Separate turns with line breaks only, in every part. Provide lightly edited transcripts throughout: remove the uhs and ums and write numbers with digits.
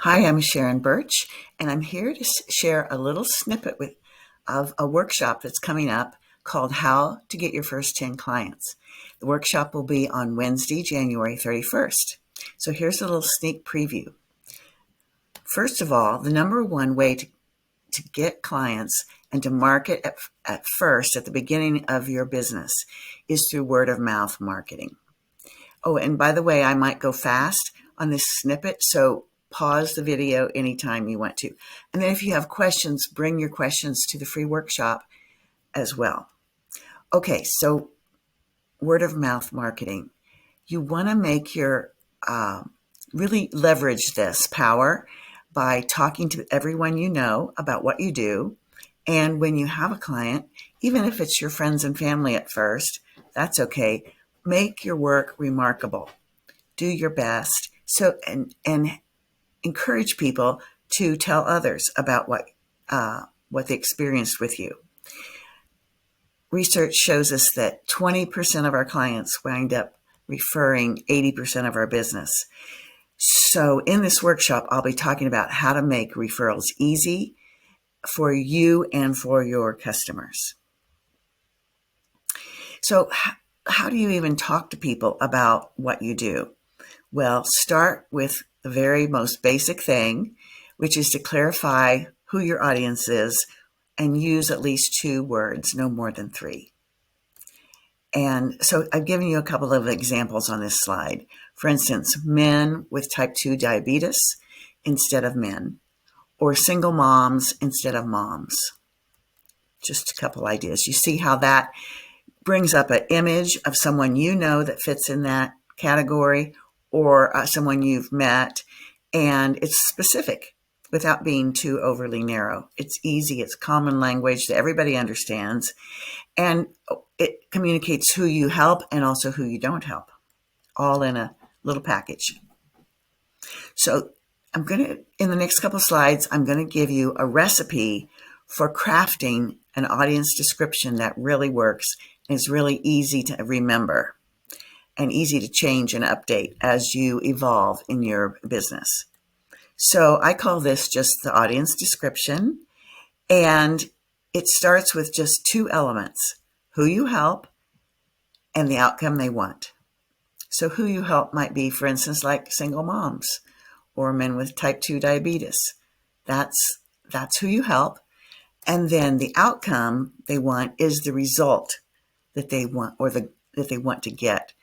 Hi, I'm Sharon Birch, and I'm here to share a little snippet of a workshop that's coming up called How to Get Your First 10 Clients. The workshop will be on Wednesday, January 31st. So here's a little sneak preview. First of all, the number one way to get clients and to market at first, at the beginning of your business, is through word of mouth marketing. Oh, and by the way, I might go fast on this snippet, so pause the video anytime you want to. And then if you have questions, bring your questions to the free workshop as well. Okay, so word of mouth marketing. You want to make your, really leverage this power by talking to everyone you know about what you do. And when you have a client, even if it's your friends and family at first, that's okay. Make your work remarkable. Do your best. And encourage people to tell others about what they experienced with you. Research shows us that 20% of our clients wind up referring 80% of our business. So in this workshop, I'll be talking about how to make referrals easy for you and for your customers. So how do you even talk to people about what you do? Well, start with the very most basic thing, which is to clarify who your audience is and use at least 2 words, no more than 3. And so I've given you a couple of examples on this slide. For instance, men with type 2 diabetes instead of men, or single moms instead of moms. Just a couple ideas. You see how that brings up an image of someone you know that fits in that category, or someone you've met, and it's specific without being too overly narrow. It's easy, it's common language that everybody understands, and it communicates who you help and also who you don't help, all in a little package. So in the next couple of slides, I'm going to give you a recipe for crafting an audience description that really works and is really easy to remember and easy to change and update as you evolve in your business. So I call this just the audience description, and it starts with just 2 elements: who you help and the outcome they want. So who you help might be, for instance, like single moms or men with type 2 diabetes. That's who you help. And then the outcome they want is the result that they want, or that they want to get,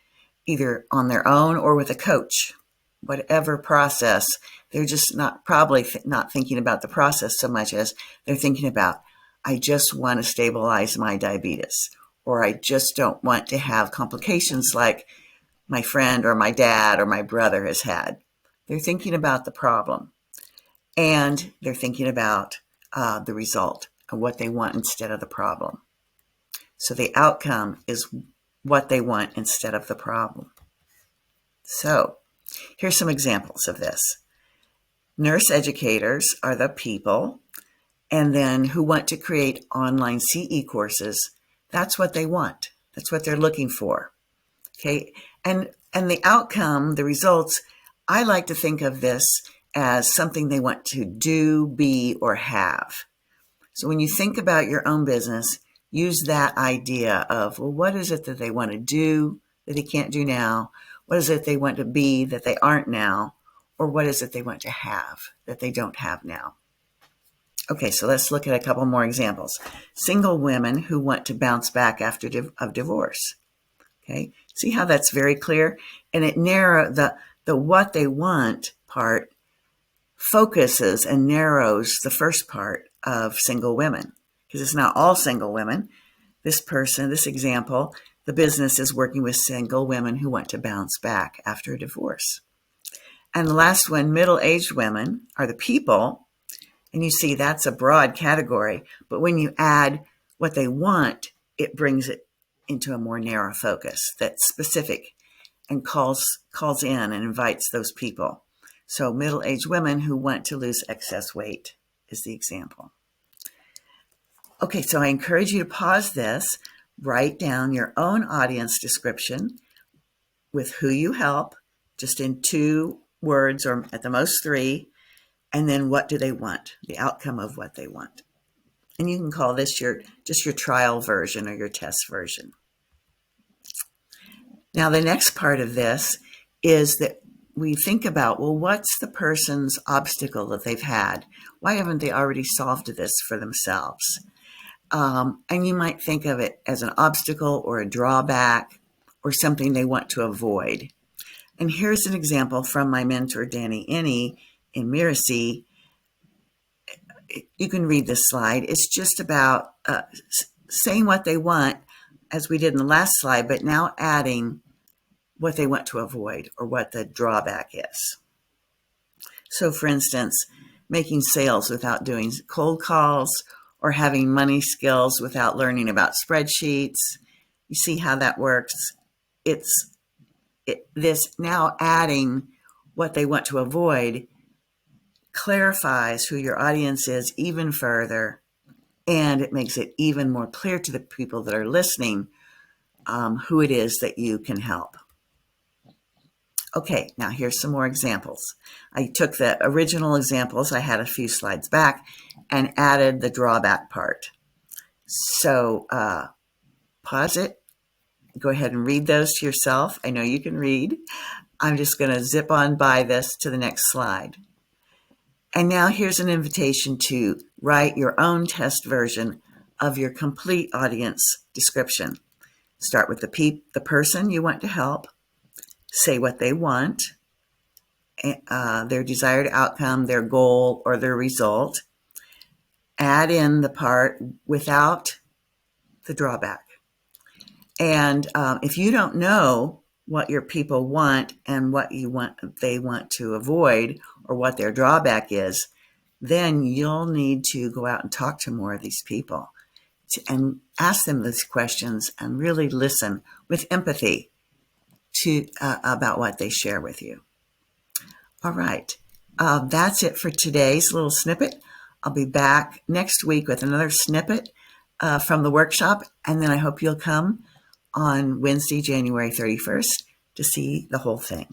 either on their own or with a coach. Whatever process, they're just not thinking about the process so much as they're thinking about, I just want to stabilize my diabetes, or I just don't want to have complications like my friend or my dad or my brother has had. They're thinking about the problem, and they're thinking about the result of what they want instead of the problem. So the outcome is what they want instead of the problem. So here's some examples of this. Nurse educators are the people, and then who want to create online CE courses. That's what they want. That's what they're looking for. Okay. And the outcome, the results, I like to think of this as something they want to do, be, or have. So when you think about your own business, use that idea of, well, what is it that they want to do that they can't do now? What is it they want to be that they aren't now? Or what is it they want to have that they don't have now? Okay, so let's look at a couple more examples. Single women who want to bounce back after divorce. Okay, see how that's very clear? And it the what they want part focuses and narrows the first part of single women, because it's not all single women. This example, the business is working with single women who want to bounce back after a divorce. And the last one, middle-aged women, are the people. And you see that's a broad category, but when you add what they want, it brings it into a more narrow focus that's specific and calls in and invites those people. So middle-aged women who want to lose excess weight is the example. Okay, so I encourage you to pause this, write down your own audience description with who you help, just in 2 words or at the most 3, and then what do they want, the outcome of what they want. And you can call this your trial version or your test version. Now, the next part of this is that we think about, well, what's the person's obstacle that they've had? Why haven't they already solved this for themselves? And you might think of it as an obstacle or a drawback or something they want to avoid. And here's an example from my mentor, Danny Inney, in Miracy. You can read this slide. It's just about saying what they want, as we did in the last slide, but now adding what they want to avoid or what the drawback is. So, for instance, making sales without doing cold calls or having money skills without learning about spreadsheets. You see how that works? This now adding what they want to avoid clarifies who your audience is even further, and it makes it even more clear to the people that are listening who it is that you can help. Okay, now here's some more examples. I took the original examples I had a few slides back and added the drawback part. So pause it, go ahead and read those to yourself. I know you can read. I'm just going to zip on by this to the next slide. And now here's an invitation to write your own test version of your complete audience description. Start with the person you want to help. Say what they want, their desired outcome, their goal, or their result. Add in the part without the drawback. And if you don't know what your people want and what they want to avoid, or what their drawback is, then you'll need to go out and talk to more of these people and ask them these questions and really listen with empathy about what they share with you. All right. That's it for today's little snippet. I'll be back next week with another snippet from the workshop, and then I hope you'll come on Wednesday, January 31st to see the whole thing.